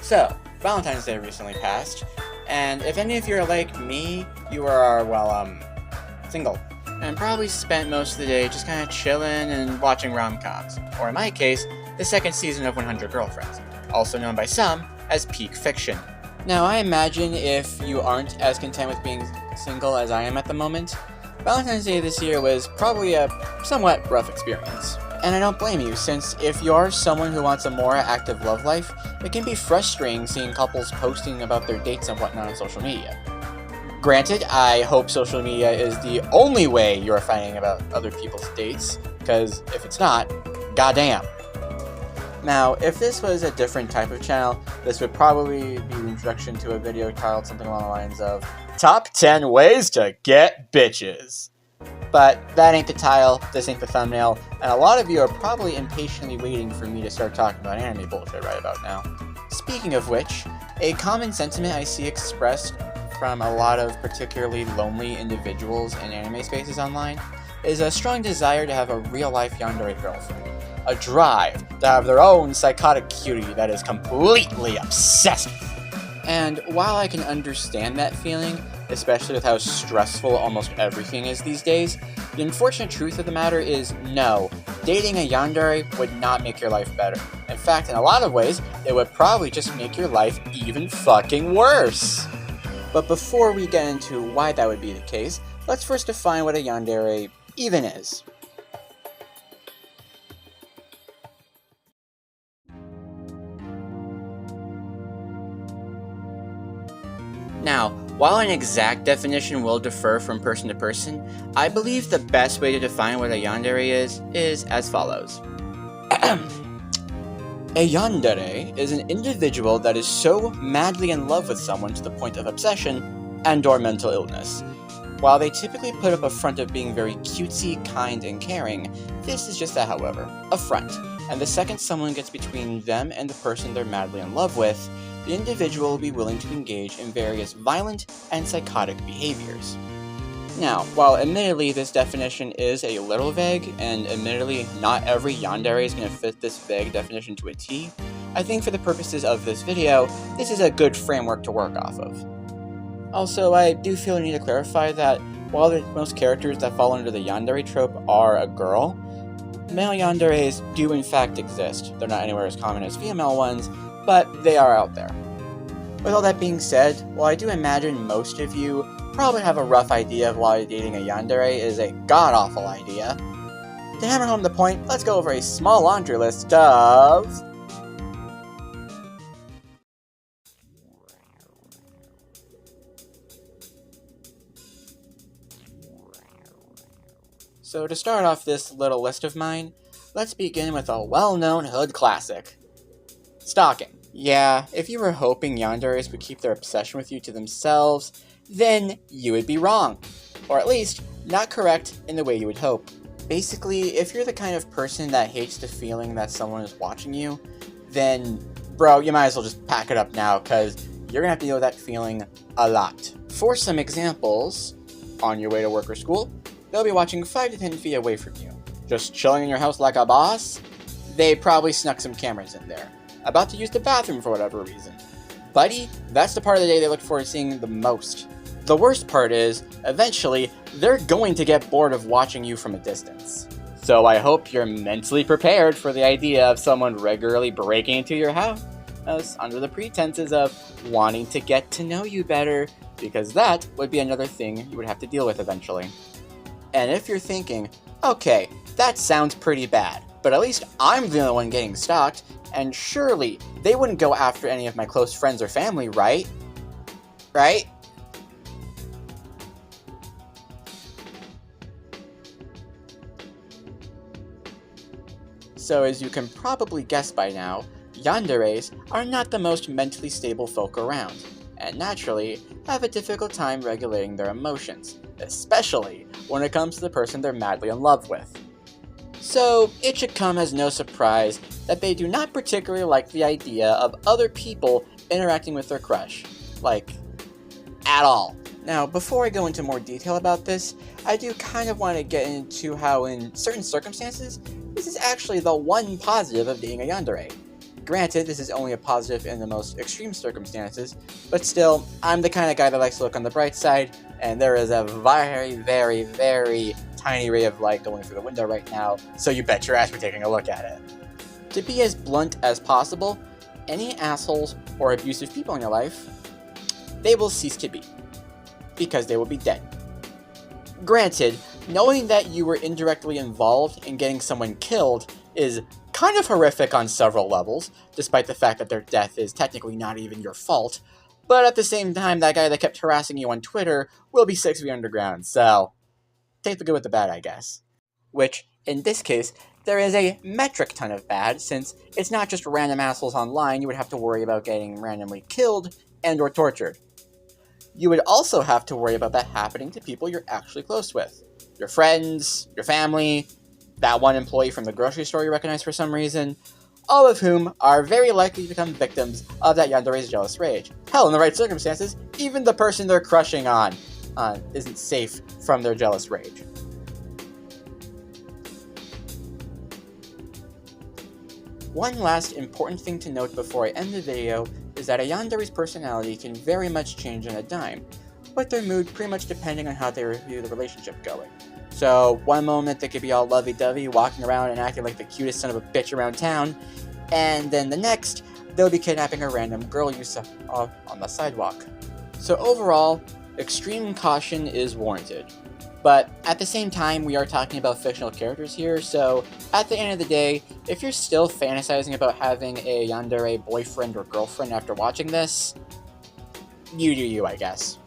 So, Valentine's Day recently passed, and if any of you are like me, you are, well, single. And probably spent most of the day just kind of chilling and watching rom-coms. Or in my case, the second season of 100 Girlfriends, also known by some as peak fiction. Now, I imagine if you aren't as content with being single as I am at the moment, Valentine's Day this year was probably a somewhat rough experience. And I don't blame you, since if you are someone who wants a more active love life, it can be frustrating seeing couples posting about their dates and whatnot on social media. Granted, I hope social media is the only way you're finding about other people's dates, because if it's not, goddamn. Now, if this was a different type of channel, this would probably be the introduction to a video titled something along the lines of Top 10 Ways to Get Bitches. But that ain't the title, this ain't the thumbnail, and a lot of you are probably impatiently waiting for me to start talking about anime bullshit right about now. Speaking of which, a common sentiment I see expressed from a lot of particularly lonely individuals in anime spaces online is a strong desire to have a real-life yandere girlfriend. A drive to have their own psychotic cutie that is completely obsessed with. And while I can understand that feeling, especially with how stressful almost everything is these days, the unfortunate truth of the matter is no, dating a yandere would not make your life better. In fact, in a lot of ways, it would probably just make your life even fucking worse. But before we get into why that would be the case, let's first define what a yandere even is. Now, while an exact definition will differ from person to person, I believe the best way to define what a yandere is as follows. A yandere is an individual that is so madly in love with someone to the point of obsession and/or mental illness. While they typically put up a front of being very cutesy, kind, and caring, this is just however, a front, and the second someone gets between them and the person they're madly in love with, the individual will be willing to engage in various violent and psychotic behaviors. Now, while admittedly this definition is a little vague, and admittedly not every yandere is going to fit this vague definition to a T, I think for the purposes of this video, this is a good framework to work off of. Also, I do feel I need to clarify that while most characters that fall under the yandere trope are a girl, male yanderes do in fact exist. They're not anywhere as common as female ones, but they are out there. With all that being said, while I do imagine most of you probably have a rough idea of why dating a yandere is a god-awful idea, to hammer home the point, let's go over a small laundry list of... So to start off this little list of mine, let's begin with a well-known hood classic. Stalking. Yeah, if you were hoping yanderes would keep their obsession with you to themselves, then you would be wrong. Or at least, not correct in the way you would hope. Basically, if you're the kind of person that hates the feeling that someone is watching you, then, bro, you might as well just pack it up now, cause you're gonna have to deal with that feeling a lot. For some examples, on your way to work or school, they'll be watching 5 to 10 feet away from you. Just chilling in your house like a boss? They probably snuck some cameras in there. About to use the bathroom for whatever reason. Buddy, that's the part of the day they look forward to seeing the most. The worst part is, eventually, they're going to get bored of watching you from a distance. So I hope you're mentally prepared for the idea of someone regularly breaking into your house under the pretenses of wanting to get to know you better, because that would be another thing you would have to deal with eventually. And if you're thinking, okay, that sounds pretty bad, but at least I'm the only one getting stalked, and surely they wouldn't go after any of my close friends or family, right? Right? So as you can probably guess by now, yanderes are not the most mentally stable folk around, and naturally have a difficult time regulating their emotions, especially when it comes to the person they're madly in love with. So, it should come as no surprise that they do not particularly like the idea of other people interacting with their crush. Like, at all. Now, before I go into more detail about this, I do kind of want to get into how in certain circumstances, this is actually the one positive of being a yandere. Granted, this is only a positive in the most extreme circumstances, but still, I'm the kind of guy that likes to look on the bright side, and there is a very, very, very tiny ray of light going through the window right now, so you bet your ass we're taking a look at it. To be as blunt as possible, any assholes or abusive people in your life, they will cease to be, because they will be dead. Granted, knowing that you were indirectly involved in getting someone killed is kind of horrific on several levels, despite the fact that their death is technically not even your fault, but at the same time, that guy that kept harassing you on Twitter will be 6 feet underground, so take the good with the bad, I guess. Which, in this case, there is a metric ton of bad, since it's not just random assholes online you would have to worry about getting randomly killed and or tortured. You would also have to worry about that happening to people you're actually close with. Your friends, your family, that one employee from the grocery store you recognize for some reason, all of whom are very likely to become victims of that yandere's jealous rage. Hell, in the right circumstances, even the person they're crushing on isn't safe from their jealous rage. One last important thing to note before I end the video is that a yandere's personality can very much change on a dime, with their mood pretty much depending on how they review the relationship going. So, one moment they could be all lovey-dovey, walking around and acting like the cutest son of a bitch around town, and then the next, they'll be kidnapping a random girl you saw on the sidewalk. So overall, extreme caution is warranted. But at the same time, we are talking about fictional characters here, so at the end of the day, if you're still fantasizing about having a yandere boyfriend or girlfriend after watching this, you do you, I guess.